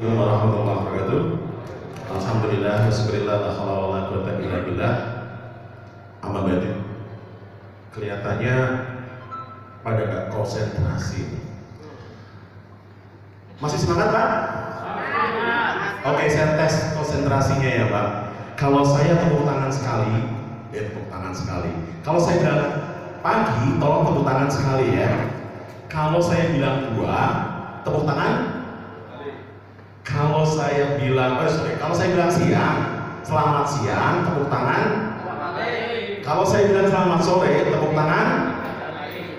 Warahmatullahi wabarakatuh. Alhamdulillah, wassyukurillah, la haula wala quwwata illa billah. Amma ba'du. Kelihatannya pada nggak konsentrasi. Masih semangat, Pak? Oke, saya tes konsentrasinya ya, Pak. Kalau saya tepuk tangan sekali, tepuk tangan sekali. Kalau saya bilang pagi, tolong tepuk tangan sekali ya. Kalau saya bilang dua, tepuk tangan. Kalau saya bilang, kalau saya bilang siang, selamat siang, tepuk tangan. Kalau saya bilang selamat sore, tepuk tangan.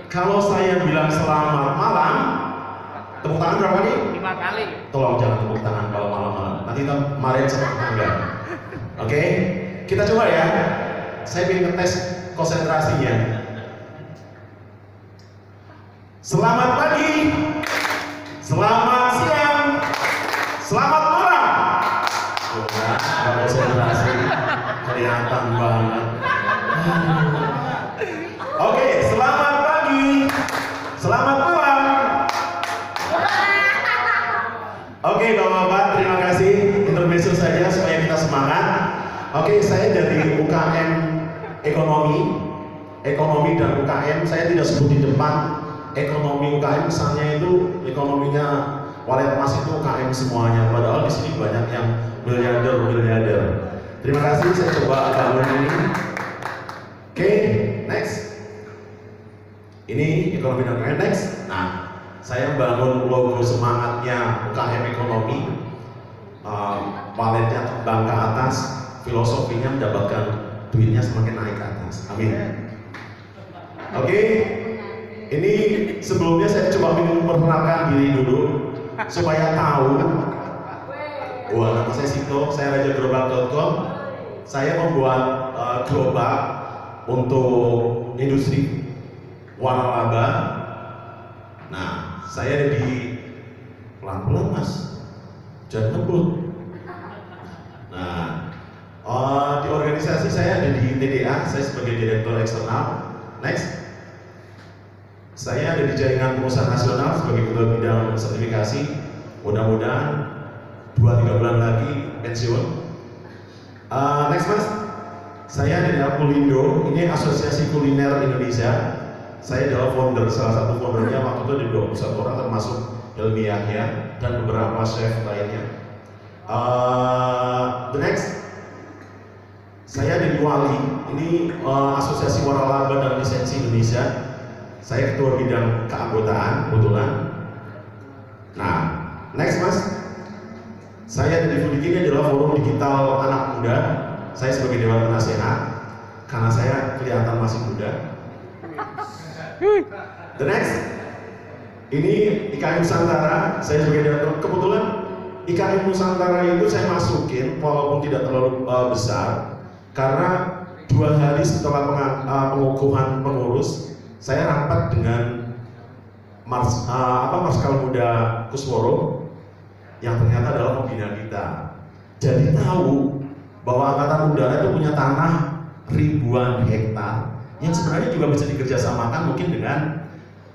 Kalau saya bilang selamat malam, tepuk tangan berapa kali? 5 kali. Tolong jangan tepuk tangan kalau malam-malam. Nanti kemarin sama tetangga. Oke, kita coba ya. Saya ingin ngetes konsentrasinya. Selamat pagi, selamat siang, selamat malam. Kalau konsentrasi kelihatan banget. Oke, selamat pagi, selamat malam. Oke, Bapak-bapak, terima kasih. Intermezzo saja supaya kita semangat. Oke, saya dari UKM Ekonomi dan UKM. Saya tidak sebut di depan. Ekonomi UKM misalnya itu ekonominya Walet Mas itu UKM semuanya, padahal di sini banyak yang miliarder. Terima kasih, saya coba bangun ini. Oke, next. Ini ekonomi dan UKM next. Nah, saya bangun logo semangatnya UKM Ekonomi. Waletnya terbang ke atas, filosofinya mendapatkan duitnya semakin naik ke atas. Amin. Oke. Ini sebelumnya saya coba memperkenalkan diri dulu supaya tahu. Wah, nama saya Sito, saya rajagerobak.com. Saya membuat gerobak untuk industri waralaba. Nah, saya ada di pelan-pelan Mas, jangan ngebut. Nah, di organisasi saya ada di TDA, saya sebagai direktur eksternal. Next. Saya ada di jaringan pengusaha nasional sebagai ketua bidang sertifikasi. Mudah-mudahan 2-3 bulan lagi pensiun. Next Mas, saya ada di Apulindo. Ini Asosiasi Kuliner Indonesia. Saya adalah founder, salah satu foundernya. Waktu itu ada 21 orang termasuk Helmi Yahya dan beberapa chef lainnya. The next, saya ada di Wali. Ini Asosiasi Waralaba dan Lisensi Indonesia. Saya ketua bidang keanggotaan kebetulan. Nah, next Mas, saya di Foodiki. Ini adalah forum digital anak muda. Saya sebagai dewan penasehat karena saya kelihatan masih muda. The next, ini IKM Nusantara. Saya sebagai direktur. Kebetulan IKM Nusantara itu saya masukin walaupun tidak terlalu besar karena 2 hari setelah pengukuhan pengurus, saya rapat dengan Marskal Muda Kusworo yang ternyata adalah pembina kita. Jadi tahu bahwa Angkatan Udara itu punya tanah ribuan hektar yang sebenarnya juga bisa dikerjasamakan mungkin dengan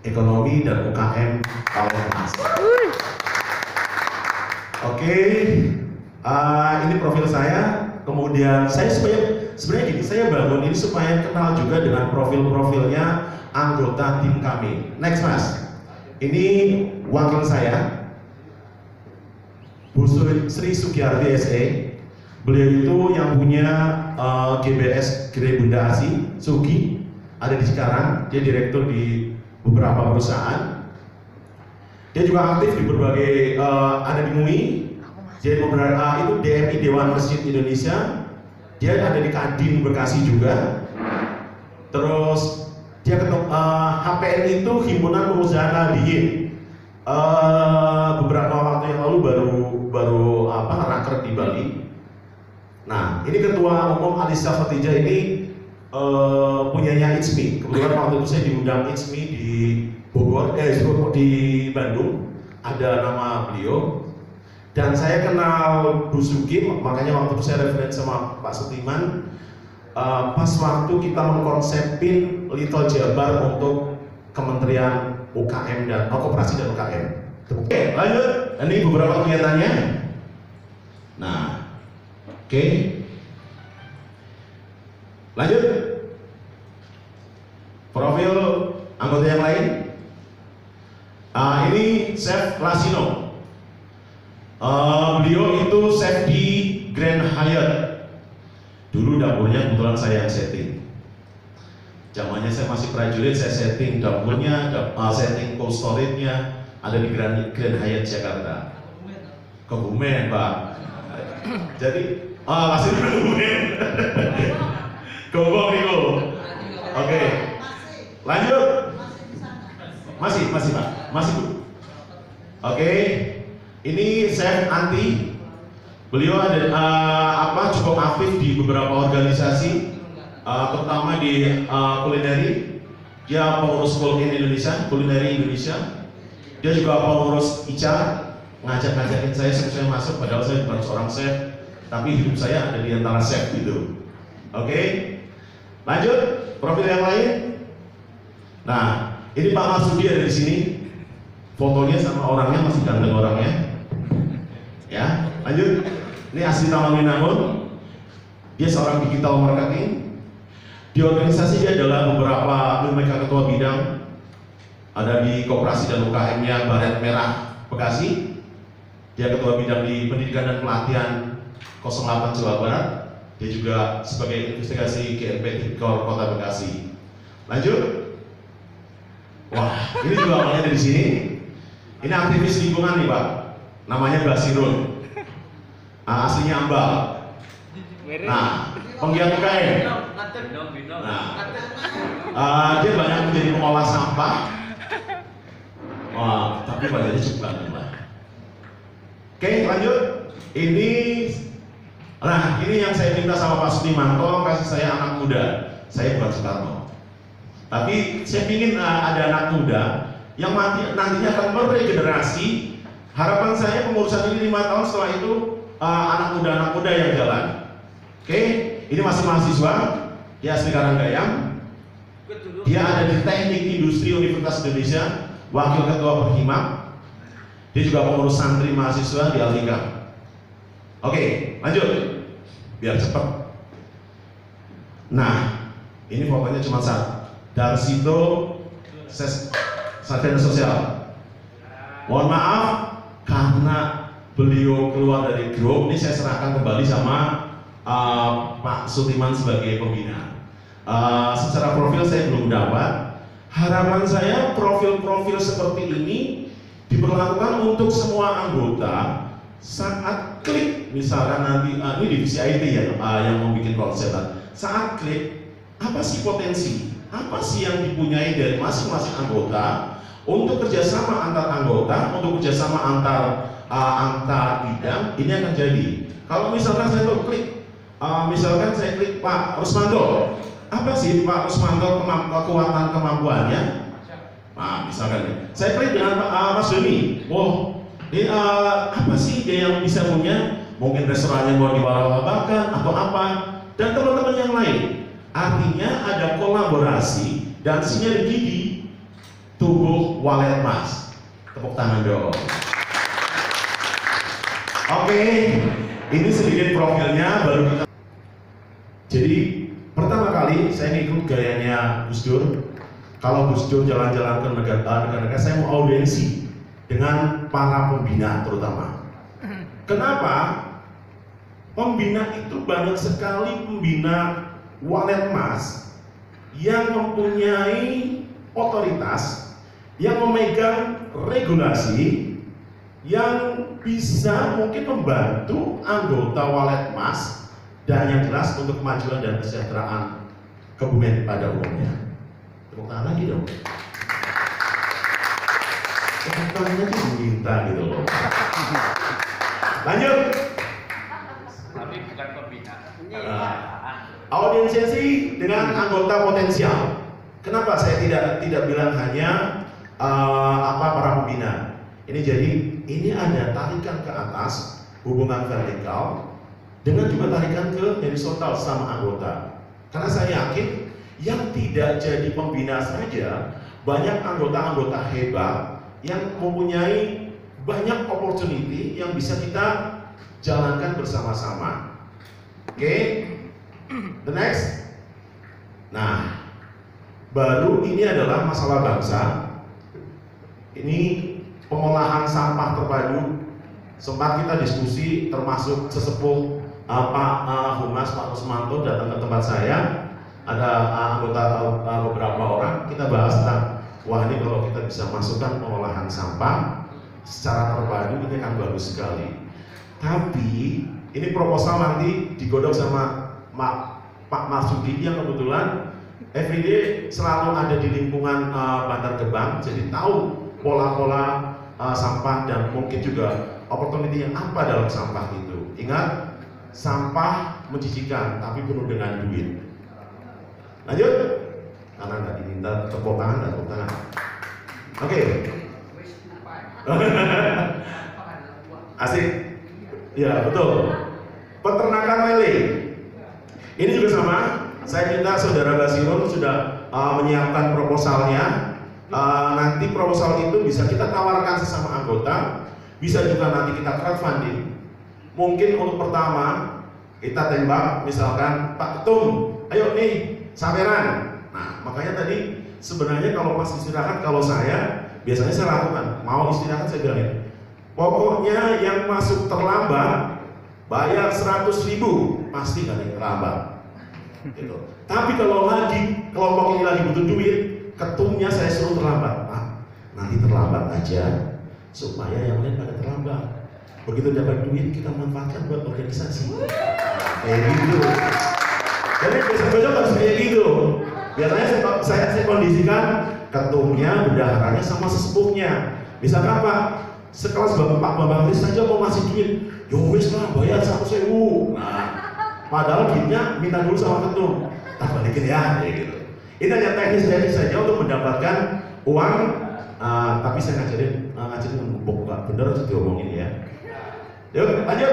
ekonomi dan UKM Walet Mas. Oke, ini profil saya. Kemudian saya sebenarnya gini, saya bangun ini supaya kenal juga dengan profil-profilnya anggota tim kami. Next Mas, ini wakil saya, Bu Sri Sugiyarti SE. Beliau itu yang punya GBS Gerai Bunda Asi, Sugi, ada di Cikarang. Dia direktur di beberapa perusahaan. Dia juga aktif di berbagai, ada di MUI. Jadi beberapa itu DMI Dewan Masjid Indonesia. Dia ada di Kadin Bekasi juga. Terus dia HPN itu Himpunan Pengusaha Nahdiyin. Beberapa waktu yang lalu baru raker di Bali. Nah, ini ketua umum Alisa Fatijah ini punyanya ITSMI. Kebetulan waktu itu saya diundang ITSMI di Bogor, di Bandung. Ada nama beliau. Dan saya kenal Bu Sugi, makanya waktu itu saya referensi sama Pak Sutiman. Pas waktu kita mengkonsepin Little Jabar untuk Kementerian UKM dan Koperasi dan UKM. Oke, lanjut. Ini beberapa kegiatannya. Nah, oke. Lanjut. Profil anggota yang lain. Ini Chef Lasino. Beliau itu chef di Grand Hyatt. Dulu dapurnya kebetulan saya yang setting. Zamannya saya masih prajurit, saya setting dapurnya, setting cold storage-nya ada di Grand Hyatt Jakarta. Kebumen, Pak. Jadi, masih di Kebumen. Gobong Riko. Oke. Lanjut. Masih Pak. Masih Bu. Oke. Ini Chef Anti. Beliau ada cukup aktif di beberapa organisasi, terutama di kulineri. Dia pengurus Kulineri Indonesia. Dia juga pengurus ICA, ngajak-ngajakin saya masuk, padahal saya bukan seorang chef, tapi hidup saya ada di antara chef gitu. Oke. Lanjut, profil yang lain. Nah, ini Pak Masudi ada di sini. Fotonya sama orangnya masih ganteng orangnya. Ya, lanjut. Ini asli Taman Winangun. Dia seorang digital marketing. Di organisasi dia adalah mereka ketua bidang. Ada di Koperasi dan UKM-nya Baret Merah Bekasi. Dia ketua bidang di pendidikan dan pelatihan 08 Jawa Barat. Dia juga sebagai investigasi GNP Tipikor Kota Bekasi. Lanjut. Wah, ini juga orangnya dari sini. Ini aktivis lingkungan nih Pak. Namanya Basirun. Aslinya Ambal. Nah, penggiat UKM. Nah, dia banyak menjadi pengolah sampah. Wah, tapi badannya cukup banget Pak. Oke, lanjut. Ini yang saya minta sama Pak Sudimanto, kasih saya anak muda. Saya bukan Soekarno. Tapi saya ingin ada anak muda yang nantinya akan meregenerasi. Harapan saya pengurusan ini 5 tahun, setelah itu anak muda yang jalan. Oke, ini masih mahasiswa. Dia asli Karanggayam. Dia ada di Teknik Industri Universitas Indonesia, wakil ketua Perhimap. Dia juga pengurus santri mahasiswa di Altika. Oke, lanjut. Biar cepat. Nah, ini fotonya cuma satu. Darsito Sarjana Sosial. Mohon maaf karena beliau keluar dari grup, ini saya serahkan kembali sama Pak Sutiman sebagai pembina. Secara profil saya belum dapat. Harapan saya profil-profil seperti ini diperlakukan untuk semua anggota. Saat klik, misalkan nanti ini divisi IT ya yang membuat konsep. Saat klik, apa sih potensi? Apa sih yang dipunyai dari masing-masing anggota untuk kerjasama antar anggota, untuk kerjasama antar bidang, ini akan jadi. Kalau misalkan saya klik, Pak Rusmanto, apa sih Pak Rusmanto kekuatan kemampuannya? Nah, misalkan saya klik dengan Mas Doni, ini apa sih dia yang bisa punya? Mungkin restorannya mau diwarah-warahkan atau apa? Dan teman-teman yang lain. Artinya ada kolaborasi dan sinergi di tubuh Walet Mas. Tepuk tangan dong. Oke, ini sedikit profilnya baru kita. Jadi pertama kali saya ikut gayanya Gus Dur. Kalau Gus Dur jalan-jalan ke negara-negara, saya mau audiensi dengan para pembina terutama. Kenapa? Pembina itu banyak sekali pembina Walet Mas yang mempunyai otoritas, yang memegang regulasi, yang bisa mungkin membantu anggota Walet Mas dan yang jelas untuk kemajuan dan kesejahteraan Kebumen pada umumnya. Tepuk tangan lagi dong. Tepuk tangannya tuh diminta gitu loh. Lanjut. Tapi bukan pembina. Audiensiasi dengan anggota potensial. Kenapa saya tidak bilang hanya para pembina? Ini ada tarikan ke atas, hubungan vertikal, dengan juga tarikan ke horizontal sama anggota. Karena saya yakin yang tidak jadi pembina saja banyak anggota-anggota hebat yang mempunyai banyak opportunity yang bisa kita jalankan bersama-sama. Oke, the next. Nah, baru ini adalah masalah bangsa. Ini pengolahan sampah terpadu. Sempat kita diskusi, termasuk sesepuh Pak Humas Pak Kusmanto datang ke tempat saya. Ada anggota beberapa orang. Kita bahas tentang, wah ini kalau kita bisa masukkan pengolahan sampah secara terpadu ini akan bagus sekali. Tapi ini proposal nanti digodok sama Pak Marsudi yang kebetulan everyday selalu ada di lingkungan Bantar Gebang, jadi tahu pola-pola sampah dan mungkin juga opportunity yang apa dalam sampah itu. Ingat, sampah menjijikan tapi penuh dengan duit. Lanjut, karena nggak diminta tepuk tangan, nggak tepuk tangan. Oke. Asik. Ya betul. Peternakan lele. Ini juga sama. Saya minta saudara Basirun sudah menyiapkan proposalnya. Nanti proposal itu bisa kita tawarkan sesama anggota, bisa juga nanti kita crowdfunding. Mungkin untuk pertama kita tembak, misalkan Pak Ketum, ayo nih saweran. Nah makanya tadi sebenarnya kalau pas istirahat, kalau saya biasanya saya lakukan, mau istirahat saya bilang, pokoknya yang masuk terlambat bayar 100.000, pasti nggak ada yang terlambat. Gitu. Tapi kalau lagi kelompok ini lagi butuh duit, ketumnya saya suruh terlambat. Nanti terlambat aja supaya yang lain pada terlambat. Begitu dapat duit kita manfaatkan buat organisasi. Kayak gitu. Jadi besok-besok harus kayak gitu. Biasanya saya kondisikan ketumnya, bendaharanya sama sesepuhnya. Misalkan apa? Sekelas Pak Bambang Kris saja mau ngasih duit, yo wis lah bayar 100.000. Nah, padahal duitnya minta dulu sama ketum, tak balikin ya, kayak gitu. Ini hanya teknis-teknis saja untuk mendapatkan uang, tapi saya ngajarin ngembok, nggak bener harus diomongin ya. Yuk lanjut.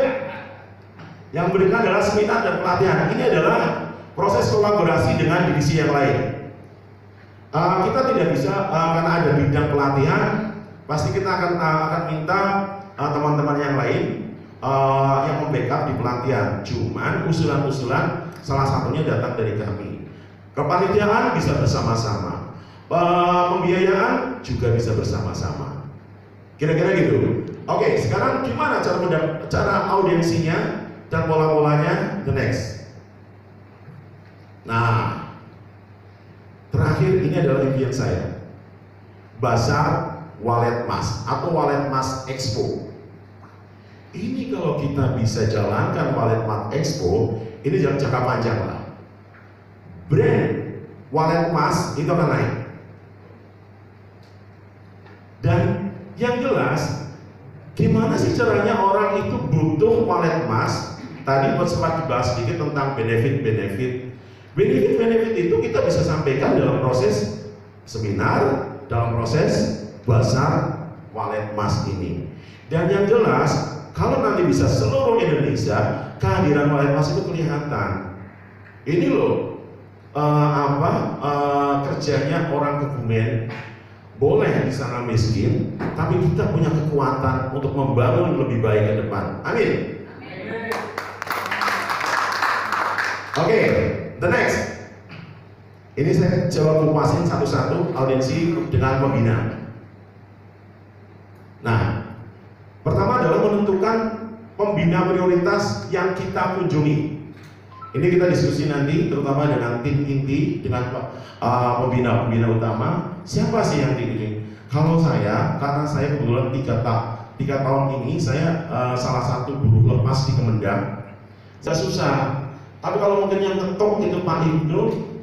Yang berikutnya adalah seminar dan pelatihan. Ini adalah proses kolaborasi dengan divisi yang lain. Kita tidak bisa karena ada bidang pelatihan, pasti kita akan minta teman-teman yang lain yang membackup di pelatihan. Cuman usulan-usulan salah satunya datang dari kami. Kepanitiaan bisa bersama-sama, pembiayaan juga bisa bersama-sama. Kira-kira gitu. Oke, sekarang gimana cara audiensinya dan pola-polanya? The next. Nah, terakhir ini adalah impian saya. Bazar Walet Mas atau Walet Mas Expo. Ini kalau kita bisa jalankan Walet Mas Expo, ini jangka panjang lah. Brand Walet Mas itu akan naik. Dan yang jelas, gimana sih caranya orang itu butuh Walet Mas? Tadi sempat dibahas sedikit tentang benefit-benefit. Benefit-benefit itu kita bisa sampaikan dalam proses seminar, dalam proses bazar Walet Mas ini. Dan yang jelas, kalau nanti bisa seluruh Indonesia, kehadiran Walet Mas itu kelihatan. Ini loh, kerjanya orang Kebumen, boleh di sana miskin, tapi kita punya kekuatan untuk membangun lebih baik ke depan. Amin. Oke, the next. Ini saya coba kupasin satu-satu audiensi dengan pembina. Nah, pertama adalah menentukan pembina prioritas yang kita kunjungi. Ini kita diskusi nanti, terutama dengan tim inti, dengan pembina utama. Siapa sih yang dikunjungi? Kalau saya, karena saya kebetulan 3 tahun ini saya salah satu buruh lepas di Kemendang. Saya susah. Tapi kalau mungkin yang ketok itu Pak Ibnu,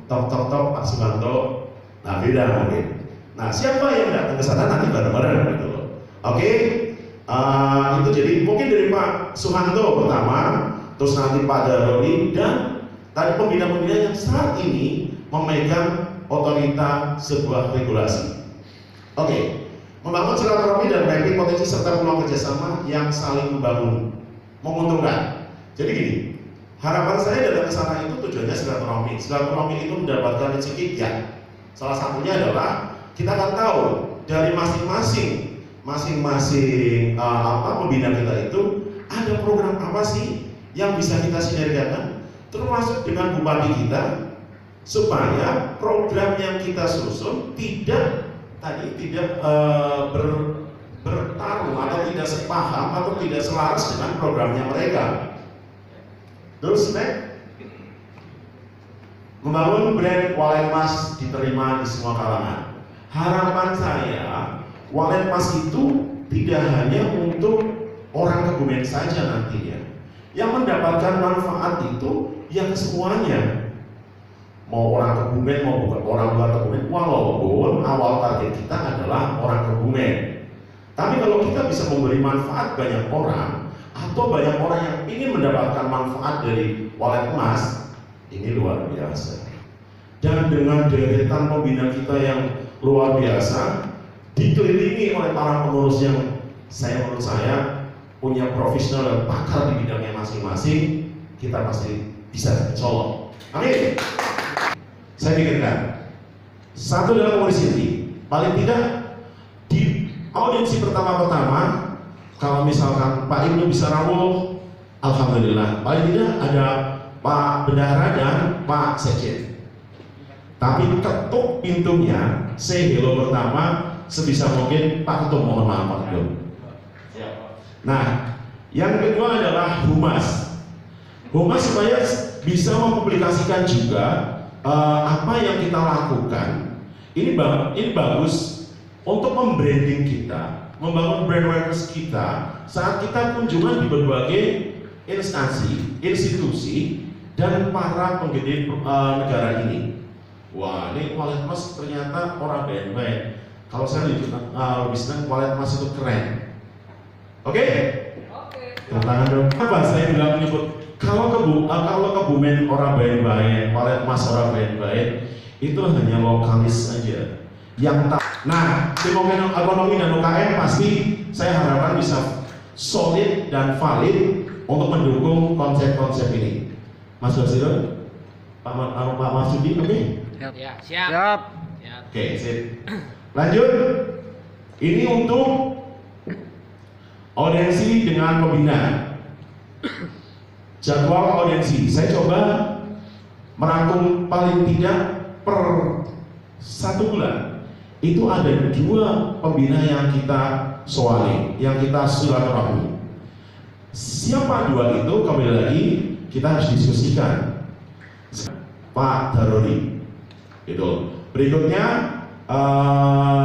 tok Pak Sumanto, nah beda mungkin. Nah siapa yang datang ke sana nanti bareng-bareng gitu loh. Oke, itu jadi mungkin dari Pak Sumanto pertama, terus nanti Pak Daroli dan tadi pembina-pembina yang saat ini memegang otorita sebuah regulasi. Oke, membangun silaturahmi dan mapping potensi serta peluang kerjasama yang saling membangun, menguntungkan. Jadi gini. Harapan saya datang ke sana itu tujuannya silaturahmi. Silaturahmi itu mendapatkan rezeki ya. Salah satunya adalah kita akan tahu dari masing-masing masing-masing pembina kita itu ada program apa sih yang bisa kita sinergikan, termasuk dengan bupati kita, supaya program yang kita susun tidak bertarung atau tidak sepaham atau tidak selaras dengan programnya mereka. Terus membangun brand Walet Mas diterima di semua kalangan. Harapan saya, Walet Mas itu tidak hanya untuk orang Kebumen saja nantinya. Yang mendapatkan manfaat itu yang semuanya. Mau orang Kebumen, mau bukan orang luar Kebumen, walaupun awal target kita adalah orang Kebumen. Tapi kalau kita bisa memberi manfaat banyak orang, atau banyak orang yang ingin mendapatkan manfaat dari Walet Mas, ini luar biasa. Dan dengan deretan pembina kita yang luar biasa, dikelilingi oleh para pengurus yang menurut saya punya profesional dan pakar di bidangnya masing-masing, kita pasti bisa, insya Allah. Amin. Saya pikirkan satu dalam audiensi, paling tidak di audiensi pertama-pertama, kalau misalkan Pak Ibnu bisa rawuh, alhamdulillah. Paling tidak ada Pak Bendahara dan Pak Sekjen. Tapi ketuk pintunya, say hello pertama, sebisa mungkin Pak Ketum, mohon maaf Pak Ketum. Nah, yang kedua adalah humas. Humas supaya bisa mempublikasikan juga apa yang kita lakukan. Ini bagus untuk membranding kita, membangun brand awareness kita saat kita kunjungan di berbagai instansi, institusi, dan para penggede negara ini. Wah, ini Walet Mas ternyata orang baik-baik. Kalau saya lebih senang Walet Mas itu keren. Oke? Tepuk tangan dong. Apa saya bilang menyebut kalau Kebumen orang baik-baik, Walet Mas orang baik-baik, itu hanya lokalis saja. Nah, ekonomi dan UKM pasti saya harapkan bisa solid dan valid untuk mendukung konsep-konsep ini. Mas Basiro, Pak Masudi, oke? Ya, siap. Oke, sip. Lanjut. Ini untuk audiensi dengan pembina. Jadwal audiensi, saya coba merangkum paling tidak per 1 bulan. Itu ada 2 pembina yang kita soali, yang kita silaturahmi. Siapa 2 itu? Kembali lagi kita harus diskusikan. Pak Darori, gitu. Berikutnya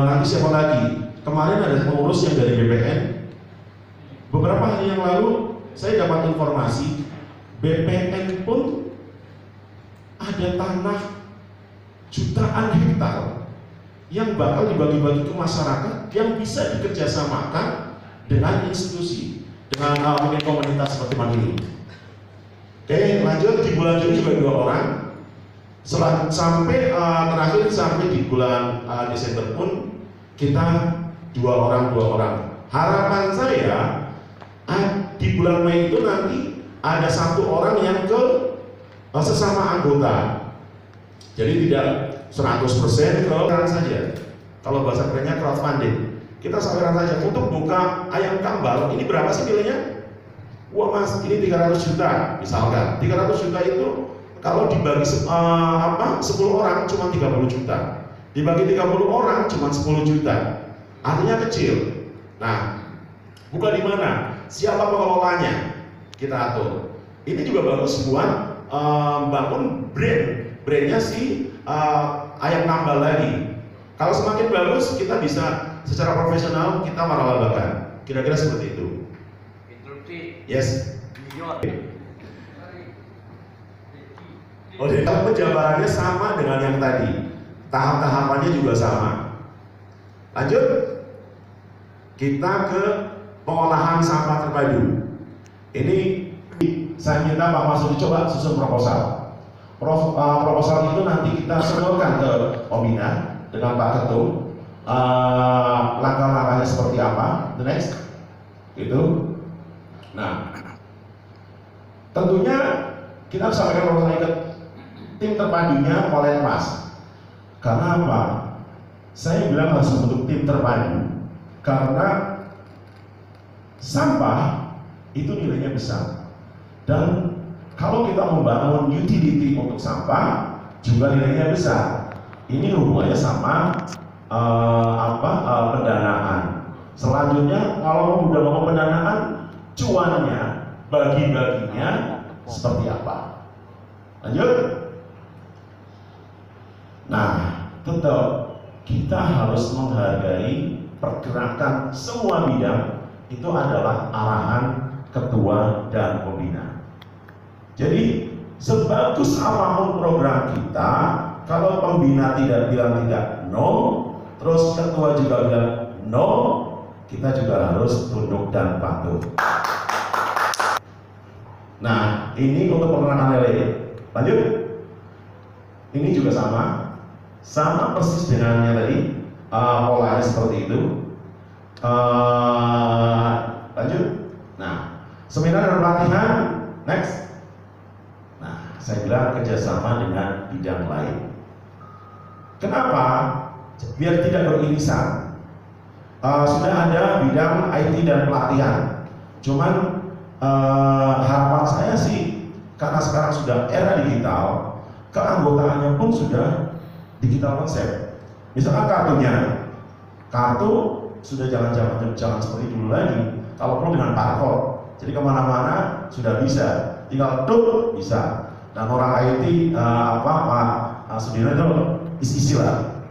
nanti siapa lagi? Kemarin ada pengurus yang dari BPN. Beberapa hari yang lalu saya dapat informasi BPN pun ada tanah jutaan hektar yang bakal dibagi-bagi ke masyarakat yang bisa dikerjasamakan dengan institusi, dengan mungkin komunitas seperti ini. Oke, lanjut di bulan Juni juga 2 orang. Sampai terakhir sampai di bulan Desember pun kita 2 orang. Harapan saya di bulan Mei itu nanti ada 1 orang yang ke sesama anggota. Jadi tidak 100% ke saja. Kalau bahasa kerennya crowdfunding. Kita saweran saja untuk buka ayam kambal. Ini berapa sih nilainya? Wah Mas, ini 300 juta misalkan. 300 juta itu kalau dibagi 10 orang cuma 30 juta. Dibagi 30 orang cuma 10 juta. Artinya kecil. Nah, buka di mana? Siapa pengelolanya? Kita atur. Ini juga bagus buat bangun brandnya si ayam kambal tadi. Kalau semakin bagus, kita bisa secara profesional kita maralabakan. Kira-kira seperti itu. Yes. Oh, jadi penjabarannya sama dengan yang tadi. Tahap-tahapannya juga sama. Lanjut. Kita ke pengolahan sampah terpadu. Ini saya minta Pak Masudi coba susun proposal. Proposal itu nanti kita seluruhkan ke Pembina dengan Pak Ketum. Langkah-langkahnya seperti apa? The next, itu. Nah, tentunya kita harus sampaikan proposal ke tim terpadunya Walet Mas. Karena apa? Saya bilang harus membentuk tim terpadu karena sampah itu nilainya besar. Dan kalau kita membangun utility untuk sampah juga nilainya besar. Ini hubungannya sama pendanaan. Selanjutnya kalau udah mau pendanaan, cuannya, bagi-baginya seperti apa? Lanjut. Nah, tetap kita harus menghargai pergerakan semua bidang. Itu adalah arahan ketua dan pembina. Jadi sebagus apapun program kita, kalau pembina tidak bilang tidak no, terus ketua juga bilang no, kita juga harus tunduk dan patuh. Nah, ini untuk peternakan lele. Lanjut. Ini juga sama persis dengannya tadi, polanya seperti itu. Lanjut. Nah, seminar dan pelatihan, next. Nah, saya bilang kerjasama dengan bidang lain. Kenapa? Biar tidak beririsan. Sudah ada bidang IT dan pelatihan. Cuman harapan saya sih, karena sekarang sudah era digital, keanggotaannya pun sudah digital konsep. Misalkan kartu sudah jangan seperti dulu lagi. Kalau perlu dengan barcode, jadi kemana-mana sudah bisa, tinggal tuh bisa. Dan orang IT Pak Sudirman itu isi lah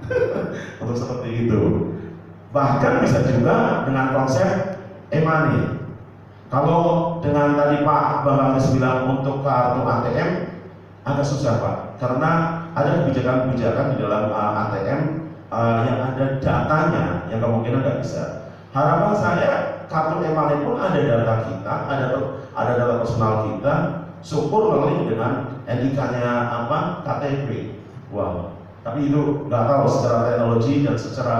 untuk seperti itu. Bahkan bisa juga dengan konsep e-money. Kalau dengan tadi Pak Bambang bilang untuk kartu ATM agak susah Pak, karena ada kebijakan-kebijakan di dalam ATM yang ada datanya yang kemungkinan nggak bisa. Harapan saya kartu e-money pun ada data kita, ada data personal kita, syukur ngeling dengan NIK-nya KTP. Wow. Tapi itu nggak tahu secara teknologi dan secara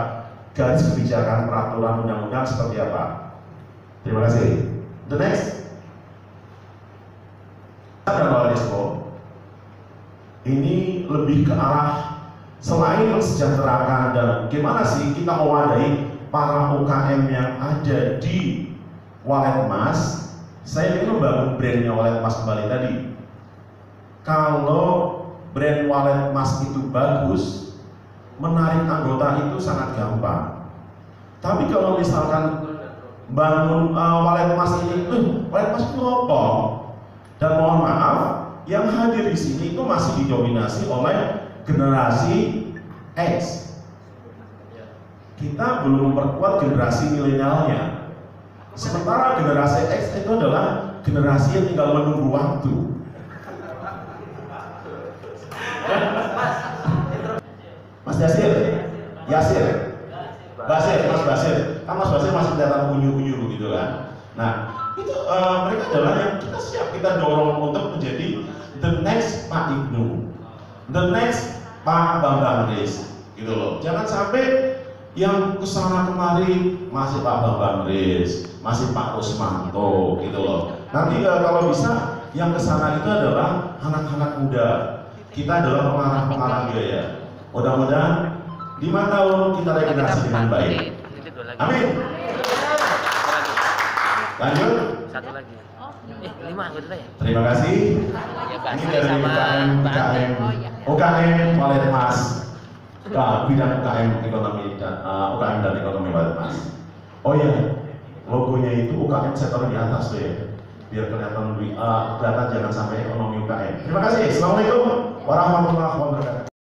garis kebijakan peraturan undang-undang seperti apa. Terima kasih. The next. Dan Walisco ini lebih ke arah selain mensejahterakan dan gimana sih kita mewadahi para UKM yang ada di Walet Mas. Saya ingin membangun brandnya Walet Mas kembali tadi. Kalau brand Walet Mas itu bagus, menarik anggota itu sangat gampang. Tapi kalau misalkan bangun Walet Mas ini, Walet Mas itu apa? Dan mohon maaf, yang hadir di sini itu masih didominasi oleh generasi X. Kita belum memperkuat generasi milenialnya. Sementara generasi X itu adalah generasi yang tinggal menunggu waktu. Mas Yasir, Mas Basir, kan Mas Basir masih kelihatan unyu-unyu gitu kan. Nah, itu mereka adalah yang kita siap kita dorong untuk menjadi the next Pak Ibnu, the next Pak Bambang Riz, gitu loh. Jangan sampai yang kesana kemari masih Pak Bambang Riz, masih Pak Rusmanto, gitu loh. Nanti kalau bisa yang kesana itu adalah anak-anak muda. Kita adalah pengarah biaya. Mudah-mudahan 5 tahun kita regenerasi dengan baik. Amin. Lanjut. Satu lagi. 5 betul ya. Terima kasih. Ini dari UKM Walet Mas. Bidang UKM ekonomi dan UKM dan ekonomi Walet Mas. Oh iya, logonya itu UKM saya taruh di atas tuh ya, biar kelihatan lebih kelihatan, jangan sampai ekonomi UKM. Terima kasih. Assalamualaikum warahmatullahi wabarakatuh.